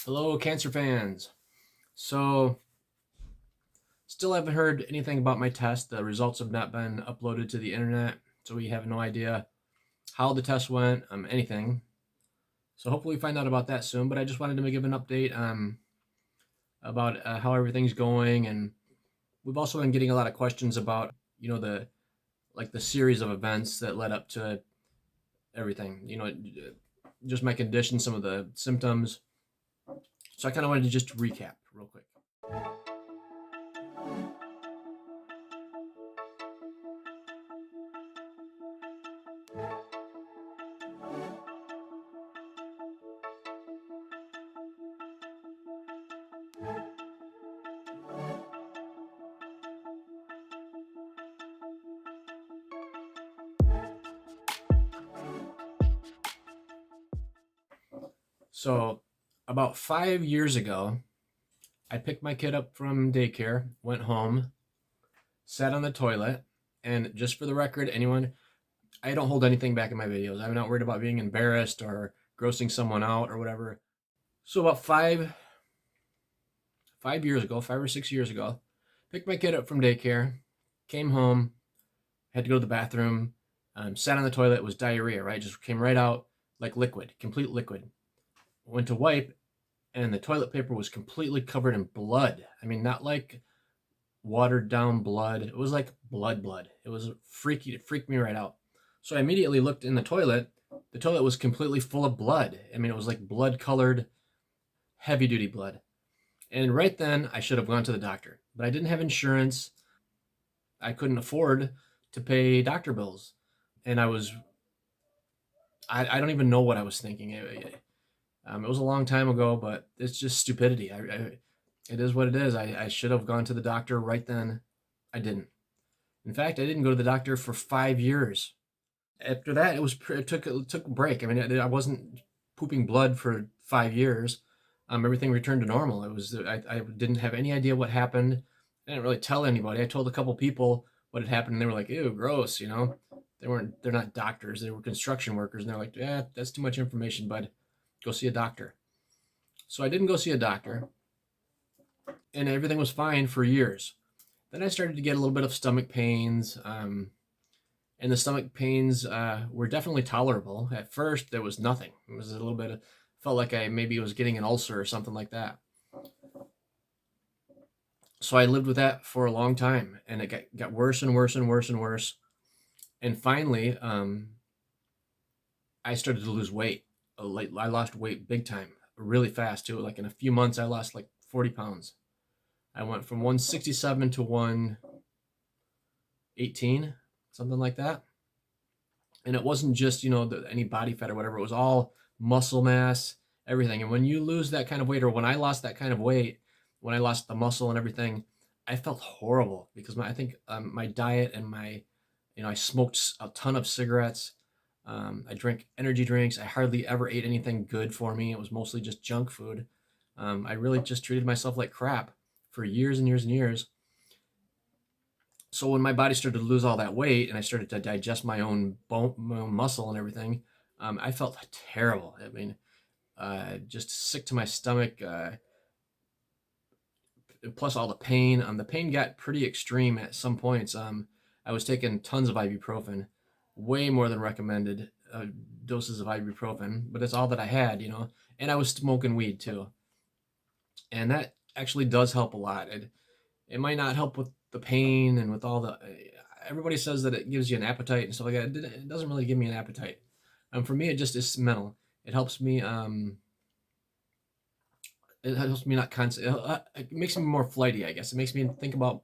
Hello, cancer fans. So, still haven't heard anything about my test. The results have not been uploaded to the internet, so we have no idea how the test went, anything. So, hopefully, we find out about that soon. But I just wanted to give an update about how everything's going, and we've also been getting a lot of questions about, the series of events that led up to everything. Just my condition, some of the symptoms. So, I kind of wanted to just recap real quick. So, about 5 years ago, I picked my kid up from daycare, went home, sat on the toilet, and just for the record, anyone, I don't hold anything back in my videos. I'm not worried about being embarrassed or grossing someone out or whatever. So about 5 years ago, 5 or 6 years ago, picked my kid up from daycare, came home, had to go to the bathroom, sat on the toilet. It was diarrhea, right? Just came right out like liquid, complete liquid. Went to wipe, and the toilet paper was completely covered in blood. I mean, not like watered down blood. It was like blood. It was freaky. It freaked me right out. So I immediately looked in the toilet. The toilet was completely full of blood. I mean, it was like blood colored, heavy duty blood. And right then, I should have gone to the doctor, but I didn't have insurance. I couldn't afford to pay doctor bills. And I don't even know what I was thinking. It was a long time ago, but it's just stupidity. It is what it is. I should have gone to the doctor right then. I didn't. In fact, I didn't go to the doctor for 5 years. After that, it took a break. I mean, I wasn't pooping blood for 5 years. Everything returned to normal. I didn't have any idea what happened. I didn't really tell anybody. I told a couple people what had happened, and they were like, "Ew, gross." They're not doctors. They were construction workers, and they're like, "Yeah, that's too much information, bud. Go see a doctor." So I didn't go see a doctor, and everything was fine for years. Then I started to get a little bit of stomach pains. And the stomach pains were definitely tolerable. At first, there was nothing. It was a little bit, felt like I maybe was getting an ulcer or something like that. So I lived with that for a long time, and it got worse and worse and worse and worse. And finally, I started to lose weight. Like I lost weight big time, really fast too. Like in a few months, I lost like 40 pounds. I went from 167 to 118, something like that. And it wasn't just any body fat or whatever. It was all muscle mass, everything. And when you lose that kind of weight, or when I lost that kind of weight, when I lost the muscle and everything, I felt horrible because I think my diet and I smoked a ton of cigarettes. I drank energy drinks. I hardly ever ate anything good for me. It was mostly just junk food. I really just treated myself like crap for years and years and years. So when my body started to lose all that weight and I started to digest my own bone, my own muscle and everything, I felt terrible. I mean, just sick to my stomach. Plus all the pain. The pain got pretty extreme at some points. I was taking tons of ibuprofen, way more than recommended doses of ibuprofen, but it's all that I had. And I was smoking weed too, and that actually does help a lot. It might not help with the pain and with all the. Everybody says that it gives you an appetite and stuff like that. It doesn't really give me an appetite. For me, it just is mental. It helps me. It helps me not constant. It makes me more flighty, I guess. It makes me think about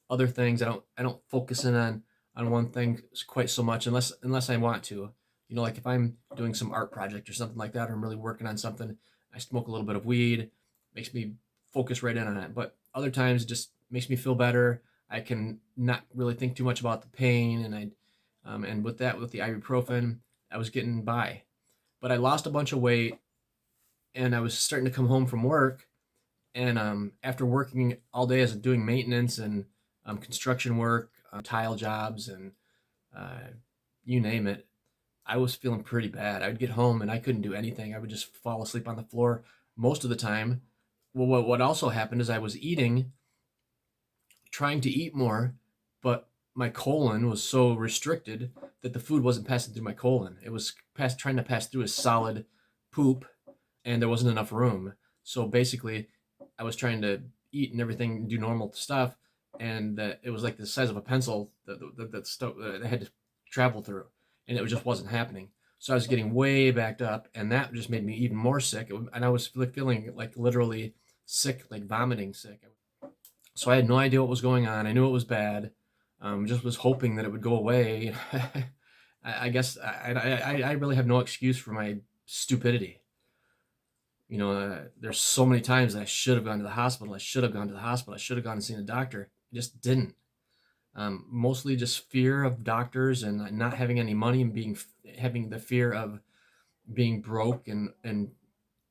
other things. I don't focus in on one thing quite so much unless I want to. Like if I'm doing some art project or something like that, or I'm really working on something, I smoke a little bit of weed. Makes me focus right in on it. But other times, it just makes me feel better. I can not really think too much about the pain, and with the ibuprofen, I was getting by. But I lost a bunch of weight, and I was starting to come home from work, and after working all day as doing maintenance and construction work, tile jobs, and uh, you name it, I was feeling pretty bad. I would get home and I couldn't do anything. I would just fall asleep on the floor. most of the time. Well, what also happened is I was trying to eat more, but my colon was so restricted that the food wasn't passing through my colon. It was trying to pass through a solid poop, and there wasn't enough room. So basically, I was trying to eat and everything, do normal stuff, and it was like the size of a pencil that I had to travel through, and it just wasn't happening. So I was getting way backed up, and that just made me even more sick. And I was feeling like literally sick, like vomiting sick. So I had no idea what was going on. I knew it was bad. Just was hoping that it would go away. I guess I really have no excuse for my stupidity. There's so many times that I should have gone to the hospital. I should have gone to the hospital. I should have gone and seen a doctor. I just didn't. Mostly just fear of doctors and not having any money and having the fear of being broke and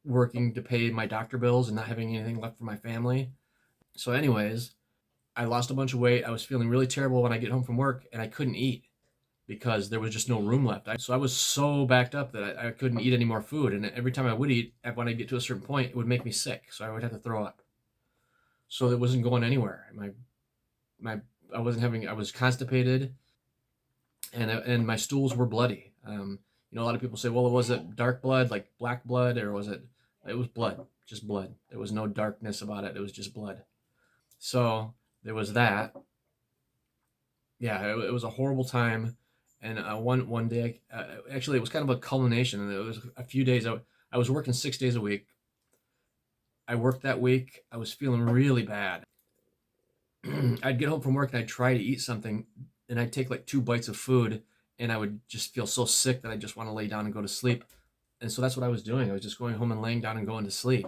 working to pay my doctor bills and not having anything left for my family. So, anyways, I lost a bunch of weight. I was feeling really terrible when I get home from work, and I couldn't eat because there was just no room left. So I was so backed up that I couldn't eat any more food. And every time I would eat, when I get to a certain point, it would make me sick. So I would have to throw up. So it wasn't going anywhere. My I was constipated, and my stools were bloody. A lot of people say, well, was it dark blood, like black blood, or was it? It was blood, just blood. There was no darkness about it. It was just blood. So there was that. Yeah, it was a horrible time. And one day, actually, it was kind of a culmination. And it was a few days. I was working 6 days a week. I worked that week. I was feeling really bad. I'd get home from work and I'd try to eat something, and I'd take like 2 bites of food, and I would just feel so sick that I just want to lay down and go to sleep. And so that's what I was doing. I was just going home and laying down and going to sleep.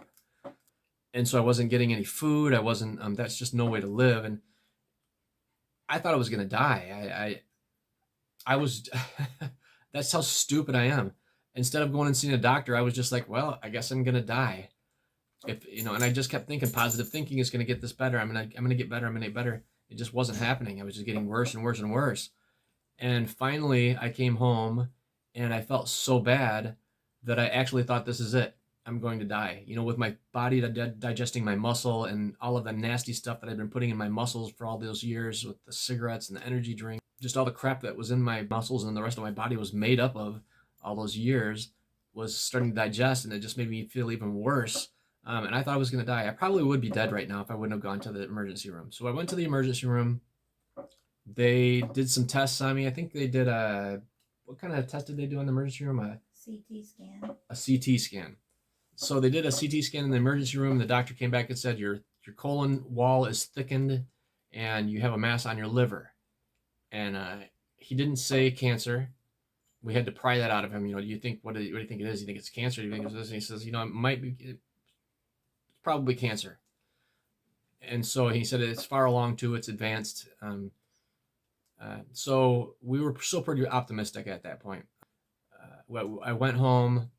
And so I wasn't getting any food. I wasn't. That's just no way to live. And I thought I was gonna die. I was. That's how stupid I am. Instead of going and seeing a doctor, I was just like, well, I guess I'm gonna die. And I just kept thinking positive thinking is gonna get this better. I'm gonna get better. I'm gonna get better. It just wasn't happening. I was just getting worse and worse and worse. And finally, I came home, and I felt so bad that I actually thought, this is it. I'm going to die. With my body digesting my muscle and all of the nasty stuff that I've been putting in my muscles for all those years with the cigarettes and the energy drink, just all the crap that was in my muscles and the rest of my body was made up of all those years was starting to digest, and it just made me feel even worse. And I thought I was going to die. I probably would be dead right now if I wouldn't have gone to the emergency room. So I went to the emergency room. They did some tests on me. I think they did what kind of test did they do in the emergency room? CT scan. A CT scan. So they did a CT scan in the emergency room. The doctor came back and said your colon wall is thickened, and you have a mass on your liver. And he didn't say cancer. We had to pry that out of him. Do you think what do you think it is? Do you think it's cancer? Do you think it's this? And he says, it might be. It's probably cancer. And so he said it's far along too. It's advanced. So we were still pretty optimistic at that point. I went home.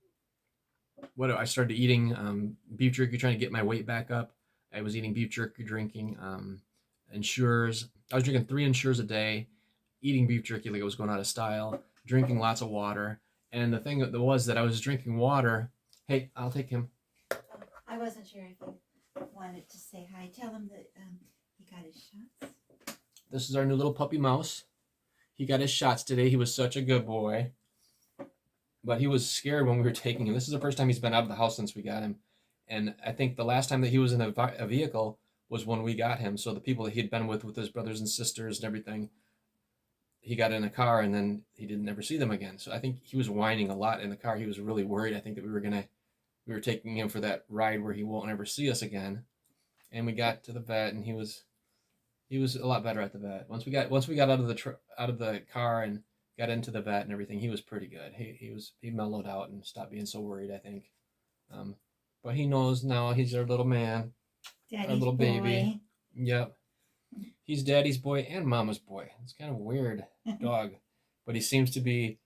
I started eating beef jerky, trying to get my weight back up. I was eating beef jerky, drinking Ensures. I was drinking 3 Ensures a day, eating beef jerky like it was going out of style, drinking lots of water. And the thing was that I was drinking water. Hey, I'll take him. I wasn't sure if you wanted to say hi. Tell him that he got his shots. This is our new little puppy mouse. He got his shots today. He was such a good boy. But he was scared when we were taking him. This is the first time he's been out of the house since we got him. And I think the last time that he was in a vehicle was when we got him. So the people that he had been with his brothers and sisters and everything, he got in a car and then he didn't ever see them again. So I think he was whining a lot in the car. He was really worried. I think that we were taking him for that ride where he won't ever see us again. And we got to the vet, and he was a lot better at the vet. Once we got out of the car and got into the vet and everything, he was pretty good. He mellowed out and stopped being so worried, I think. But he knows now he's our little man, Daddy's our little boy. baby. Yep. He's daddy's boy and mama's boy. It's kind of weird dog, but he seems to be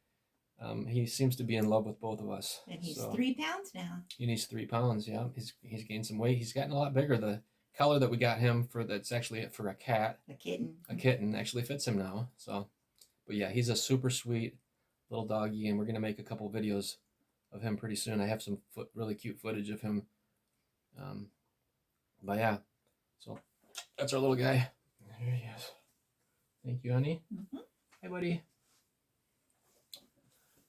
in love with both of us. And he's 3 pounds now. And he's 3 pounds. Yeah, he's gained some weight. He's gotten a lot bigger. The color that we got him that's actually for a cat. A kitten. A kitten actually fits him now. So, but yeah, he's a super sweet little doggy, and we're gonna make a couple videos of him pretty soon. I have some really cute footage of him But yeah, so that's our little guy. There he is. Thank you, honey. Mm-hmm. Hey, buddy.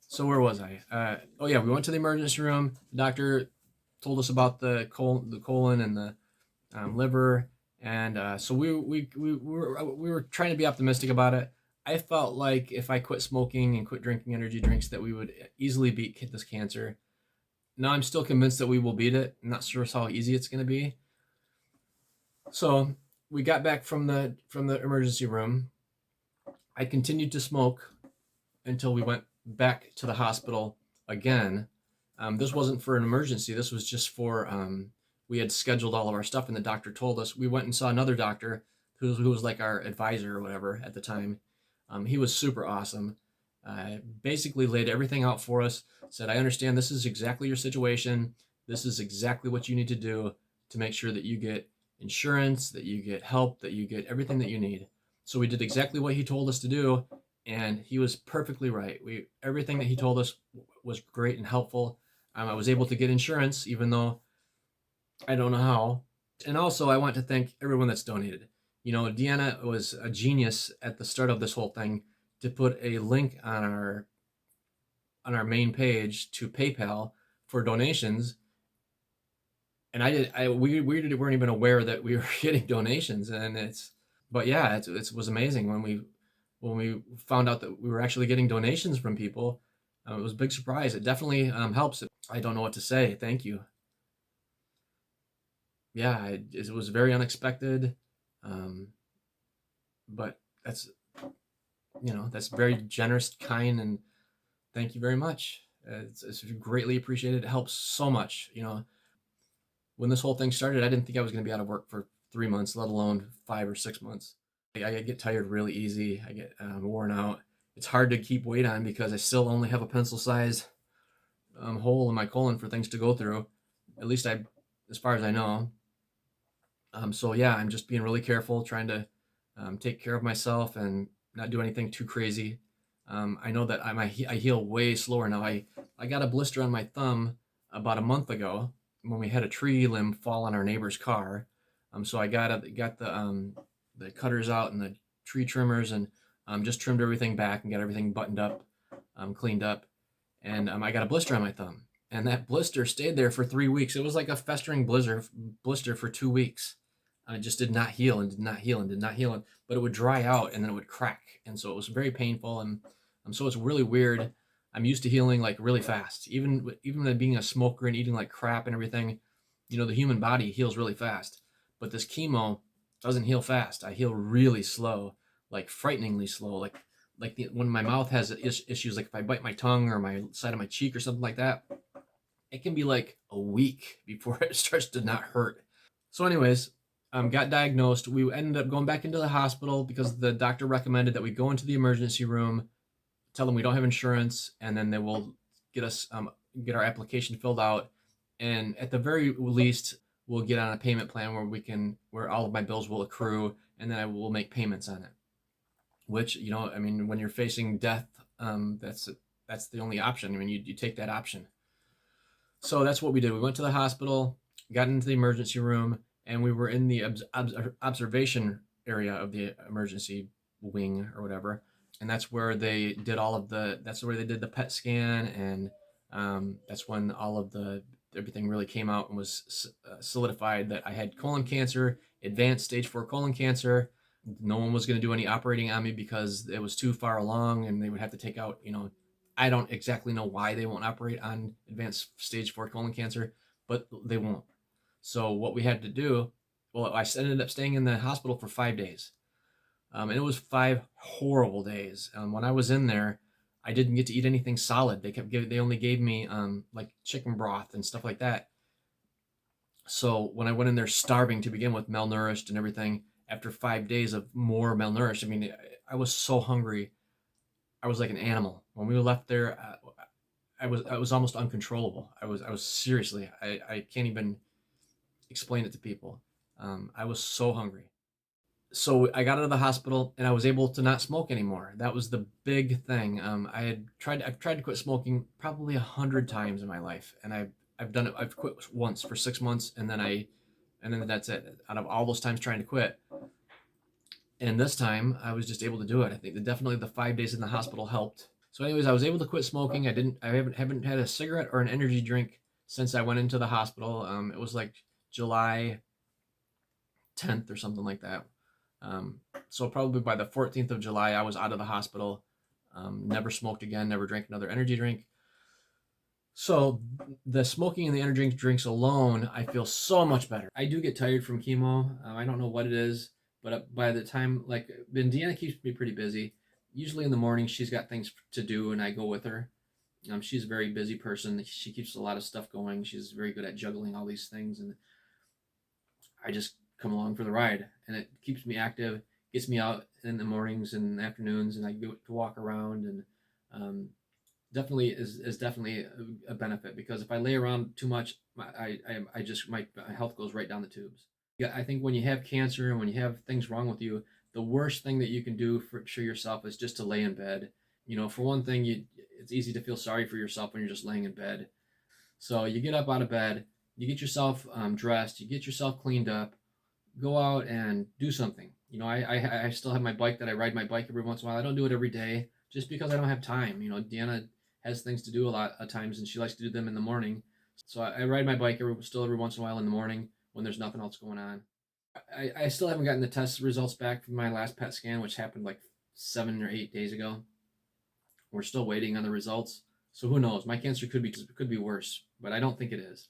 So where was I? Oh yeah, we went to the emergency room. The doctor told us about the colon and the liver, and so we were trying to be optimistic about it. I felt like if I quit smoking and quit drinking energy drinks, that we would easily beat this cancer. Now I'm still convinced that we will beat it. I'm not sure how easy it's going to be. So we got back from the emergency room. I continued to smoke until we went back to the hospital again. This wasn't for an emergency. This was just for we had scheduled all of our stuff, and the doctor told us. We went and saw another doctor who was like our advisor or whatever at the time. He was super awesome. Basically laid everything out for us. Said, "I understand this is exactly your situation. This is exactly what you need to do to make sure that you get insurance, that you get help, that you get everything that you need." So we did exactly what he told us to do, and he was perfectly right. Everything that he told us was great and helpful. I was able to get insurance, even though I don't know how. And also, I want to thank everyone that's donated. You know, Deanna was a genius at the start of this whole thing to put a link on our main page to PayPal for donations. And we weren't even aware that we were getting donations, but yeah, it was amazing when we found out that we were actually getting donations from people. It was a big surprise. It definitely helps. I don't know what to say. Thank you. Yeah, it was very unexpected, um, but that's very generous, kind, and thank you very much. It's greatly appreciated. It helps so much. When this whole thing started, I didn't think I was going to be out of work for 3 months, let alone 5 or 6 months. I get tired really easy. I get worn out. It's hard to keep weight on because I still only have a pencil size hole in my colon for things to go through. At least as far as I know. So yeah, I'm just being really careful, trying to take care of myself and not do anything too crazy. I know that I heal way slower now. I got a blister on my thumb about a month ago when we had a tree limb fall on our neighbor's car. So I got the cutters out and the tree trimmers and just trimmed everything back and got everything buttoned up, cleaned up, and I got a blister on my thumb. And that blister stayed there for 3 weeks. It was like a festering blister for 2 weeks. And it just did not heal and did not heal and did not heal. But it would dry out and then it would crack. And so it was very painful. And so it's really weird. I'm used to healing like really fast. Even being a smoker and eating like crap and everything, the human body heals really fast. But this chemo doesn't heal fast. I heal really slow, like frighteningly slow. When my mouth has issues, like if I bite my tongue or my side of my cheek or something like that, it can be like a week before it starts to not hurt. So, anyways, got diagnosed. We ended up going back into the hospital because the doctor recommended that we go into the emergency room, tell them we don't have insurance, and then they will get our application filled out, and at the very least, we'll get on a payment plan where all of my bills will accrue, and then I will make payments on it. Which I mean, when you're facing death, that's the only option. I mean, you take that option. So that's what we did. We went to the hospital, got into the emergency room, and we were in the observation area of the emergency wing or whatever. And that's where they did that's where they did the PET scan. And that's when everything really came out and was solidified that I had colon cancer, advanced stage 4 colon cancer. No one was going to do any operating on me because it was too far along and they would have to take out, I don't exactly know why they won't operate on advanced stage 4 colon cancer, but they won't. So what we had to do, well, I ended up staying in the hospital for 5 days. And it was 5 horrible days. When I was in there, I didn't get to eat anything solid. They only gave me like chicken broth and stuff like that. So when I went in there starving to begin with, malnourished and everything, after 5 days of more malnourished, I mean, I was so hungry. I was like an animal. When we left there, I was almost uncontrollable. I was seriously, I can't even explain it to people. I was so hungry. So I got out of the hospital and I was able to not smoke anymore. That was the big thing. I've tried to quit smoking probably 100 times in my life, and I've done it. I've quit once for 6 months, and then that's it. Out of all those times trying to quit, and this time I was just able to do it. I think that definitely the 5 days in the hospital helped. So, anyways, I was able to quit smoking. I haven't had a cigarette or an energy drink since I went into the hospital. It was like July 10th or something like that. So probably by the 14th of July, I was out of the hospital. Never smoked again. Never drank another energy drink. So the smoking and the energy drinks alone, I feel so much better. I do get tired from chemo. I don't know what it is, but by the time, like, Deanna keeps me pretty busy. Usually in the morning, she's got things to do, and I go with her. She's a very busy person. She keeps a lot of stuff going. She's very good at juggling all these things, and I just come along for the ride, and it keeps me active, gets me out in the mornings and afternoons, and I go to walk around, and um, definitely is definitely a benefit, because if I lay around too much, I just my health goes right down the tubes. Yeah, I think when you have cancer and when you have things wrong with you, the worst thing that you can do for yourself is just to lay in bed. For one thing, it's easy to feel sorry for yourself when you're just laying in bed. So you get up out of bed, you get yourself dressed, you get yourself cleaned up, go out and do something. I still have my bike that I ride my bike every once in a while. I don't do it every day just because I don't have time. Deanna has things to do a lot of times, and she likes to do them in the morning. So I ride my bike every once in a while in the morning when there's nothing else going on. I still haven't gotten the test results back from my last PET scan, which happened like 7 or 8 days ago. We're still waiting on the results. So who knows? My cancer could be worse, but I don't think it is.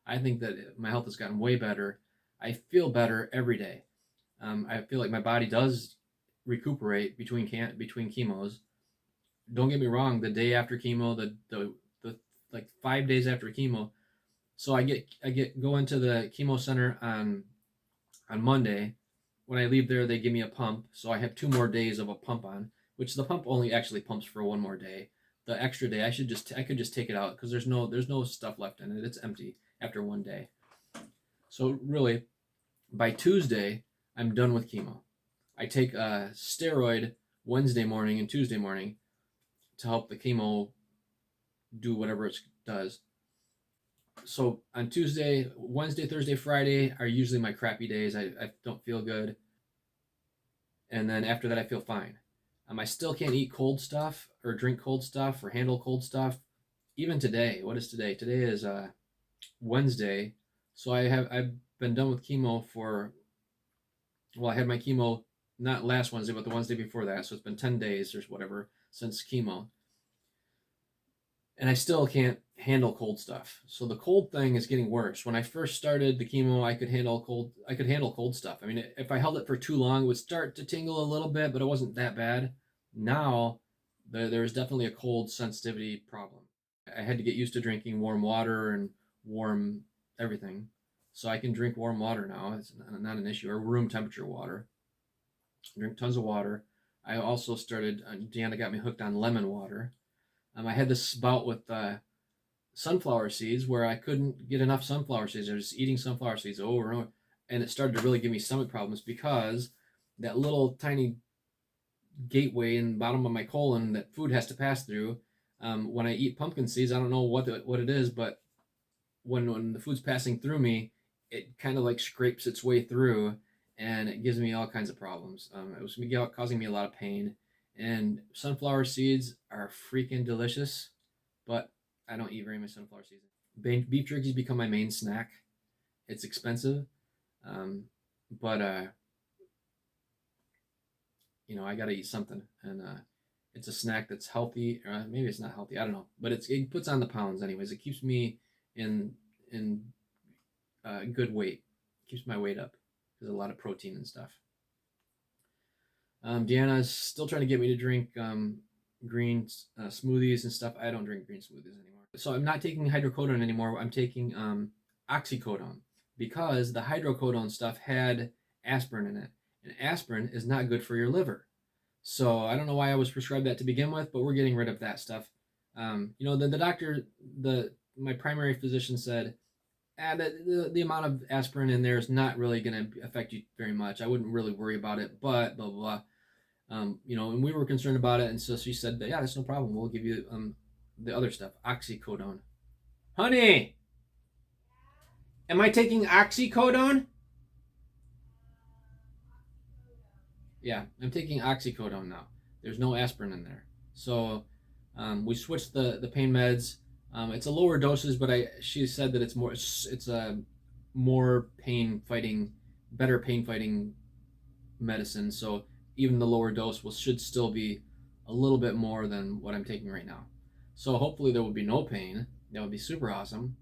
I think that my health has gotten way better. I feel better every day. I feel like my body does recuperate between chemos. Don't get me wrong. The day after chemo, the like 5 days after chemo, so I go into the chemo center on Monday. When I leave there, they give me a pump, so I have 2 more days of a pump on, which the pump only actually pumps for one more day. The extra day, I could just take it out because there's no stuff left in it. It's empty after one day. So really, by Tuesday, I'm done with chemo. I take a steroid Wednesday morning and Tuesday morning to help the chemo do whatever it does. So on Tuesday, Wednesday, Thursday, Friday are usually my crappy days. I don't feel good. And then after that, I feel fine. I still can't eat cold stuff or drink cold stuff or handle cold stuff. Even today, what is today? Today is Wednesday. So I've been done with chemo for, well, I had my chemo not last Wednesday, but the Wednesday before that. So it's been 10 days or whatever since chemo. And I still can't handle cold stuff. So the cold thing is getting worse. When I first started the chemo, I could handle cold stuff. I mean, if I held it for too long, it would start to tingle a little bit, but it wasn't that bad. Now, there's definitely a cold sensitivity problem. I had to get used to drinking warm water and warm everything. So I can drink warm water now. It's not an issue, or room temperature water. Drink tons of water. I also started, Deanna got me hooked on lemon water. I had this bout with sunflower seeds where I couldn't get enough sunflower seeds. I was just eating sunflower seeds over and over. And it started to really give me stomach problems because that little tiny gateway in the bottom of my colon that food has to pass through. When I eat pumpkin seeds, I don't know what it is, but when the food's passing through me, it kind of like scrapes its way through, and it gives me all kinds of problems. It was causing me a lot of pain. And sunflower seeds are freaking delicious, but I don't eat very much sunflower seeds. Beef jerky's become my main snack. It's expensive, but I got to eat something, and it's a snack that's healthy. Or maybe it's not healthy. I don't know, but it puts on the pounds anyways. It keeps me in good weight. It keeps my weight up. There's a lot of protein and stuff. Deanna's still trying to get me to drink green smoothies and stuff. I don't drink green smoothies anymore. So I'm not taking hydrocodone anymore. I'm taking oxycodone because the hydrocodone stuff had aspirin in it. And aspirin is not good for your liver. So I don't know why I was prescribed that to begin with, but we're getting rid of that stuff. The doctor, my primary physician said, the amount of aspirin in there is not really going to affect you very much. I wouldn't really worry about it, but blah, blah, blah. And we were concerned about it. And so she said, yeah, that's no problem. We'll give you the other stuff, oxycodone. Honey, Am I taking oxycodone? Yeah, I'm taking oxycodone now. There's no aspirin in there. So we switched the pain meds. It's a lower doses, but she said that it's a more pain fighting, better pain fighting medicine. So even the lower dose should still be a little bit more than what I'm taking right now. So hopefully there will be no pain. That would be super awesome.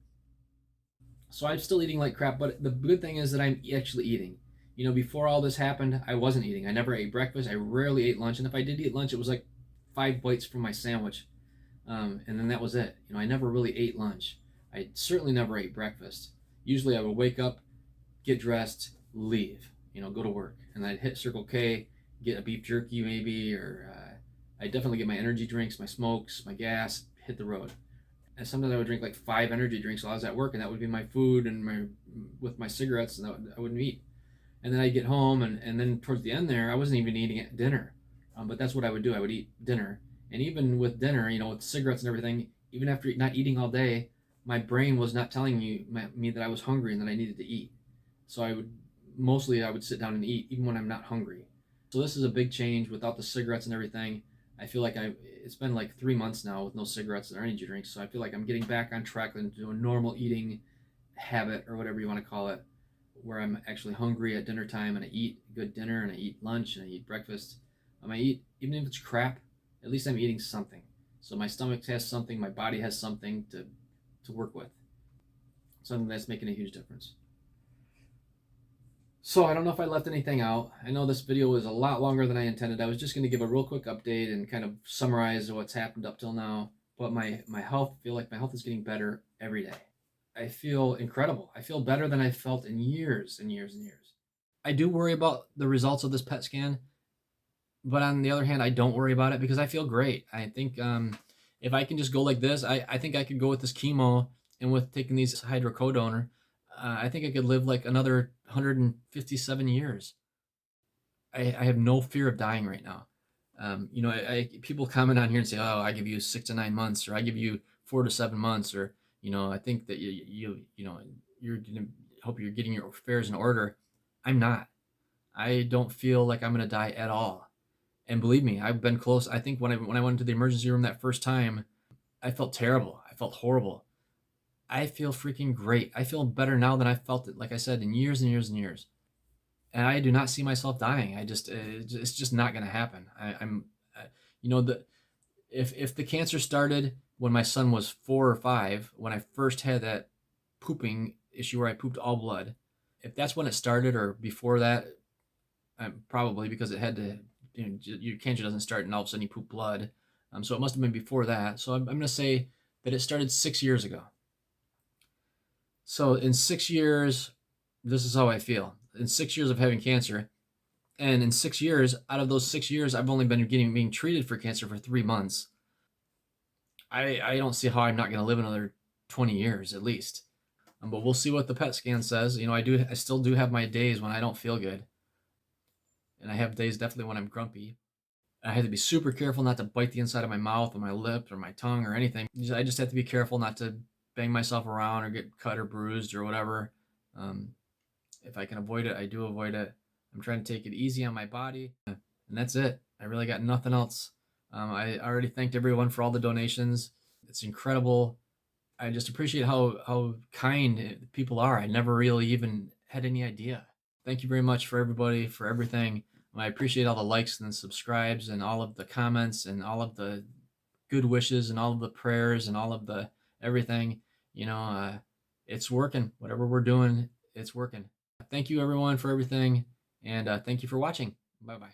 So I'm still eating like crap, but the good thing is that I'm actually eating. Before all this happened, I wasn't eating. I never ate breakfast. I rarely ate lunch, and if I did eat lunch, it was like 5 bites from my sandwich, and then that was it. I never really ate lunch. I certainly never ate breakfast. Usually, I would wake up, get dressed, leave. Go to work, and I'd hit Circle K, get a beef jerky maybe, or I definitely get my energy drinks, my smokes, my gas, hit the road. And sometimes I would drink like 5 energy drinks while I was at work, and that would be my food and my cigarettes, and I wouldn't eat. And then I'd get home, and then towards the end there, I wasn't even eating at dinner, but that's what I would do. I would eat dinner, and even with dinner, with cigarettes and everything, even after not eating all day, my brain was not telling me that I was hungry and that I needed to eat. So I would sit down and eat even when I'm not hungry. So this is a big change without the cigarettes and everything. I feel like it's been like 3 months now with no cigarettes or energy drinks, so I feel like I'm getting back on track into a normal eating habit, or whatever you want to call it, where I'm actually hungry at dinner time, and I eat good dinner, and I eat lunch, and I eat breakfast. I eat, even if it's crap, at least I'm eating something. So my stomach has something, my body has something to work with. Something that's making a huge difference. So I don't know if I left anything out. I know this video was a lot longer than I intended. I was just going to give a real quick update and kind of summarize what's happened up till now. But my health, I feel like my health is getting better every day. I feel incredible. I feel better than I felt in years and years and years. I do worry about the results of this PET scan, but on the other hand, I don't worry about it because I feel great. I think if I can just go like this, I think I could go with this chemo, and with taking these hydrocodone, I think I could live like another 157 years. I have no fear of dying right now. People comment on here and say, "Oh, I give you 6 to 9 months, or I give you 4 to 7 months, or I think that you're gonna hope you're getting your affairs in order." I'm not. I don't feel like I'm gonna die at all. And believe me, I've been close. I think when I went into the emergency room that first time, I felt terrible. I felt horrible. I feel freaking great. I feel better now than I felt it, like I said, in years and years and years. And I do not see myself dying. It's just not going to happen. The if the cancer started when my son was 4 or 5, when I first had that pooping issue where I pooped all blood, if that's when it started or before that, probably because it had to. Your cancer doesn't start and all of a sudden you poop blood. So it must have been before that. So I'm going to say that it started 6 years ago. So in 6 years, this is how I feel. In 6 years of having cancer, and in 6 years, out of those 6 years, I've only been being treated for cancer for 3 months. I don't see how I'm not going to live another 20 years at least. But we'll see what the PET scan says. I still do have my days when I don't feel good, and I have days definitely when I'm grumpy. I have to be super careful not to bite the inside of my mouth or my lip or my tongue or anything. I just have to be careful not to bang myself around or get cut or bruised or whatever. Um, if I can avoid it, I do avoid it. I'm trying to take it easy on my body, and that's it. I really got nothing else. I already thanked everyone for all the donations. It's incredible. I just appreciate how kind people are. I never really even had any idea. Thank you very much for everybody for everything. I appreciate all the likes and the subscribes and all of the comments and all of the good wishes and all of the prayers and all of the everything. It's working. Whatever we're doing, it's working. Thank you everyone for everything, and thank you for watching. Bye bye.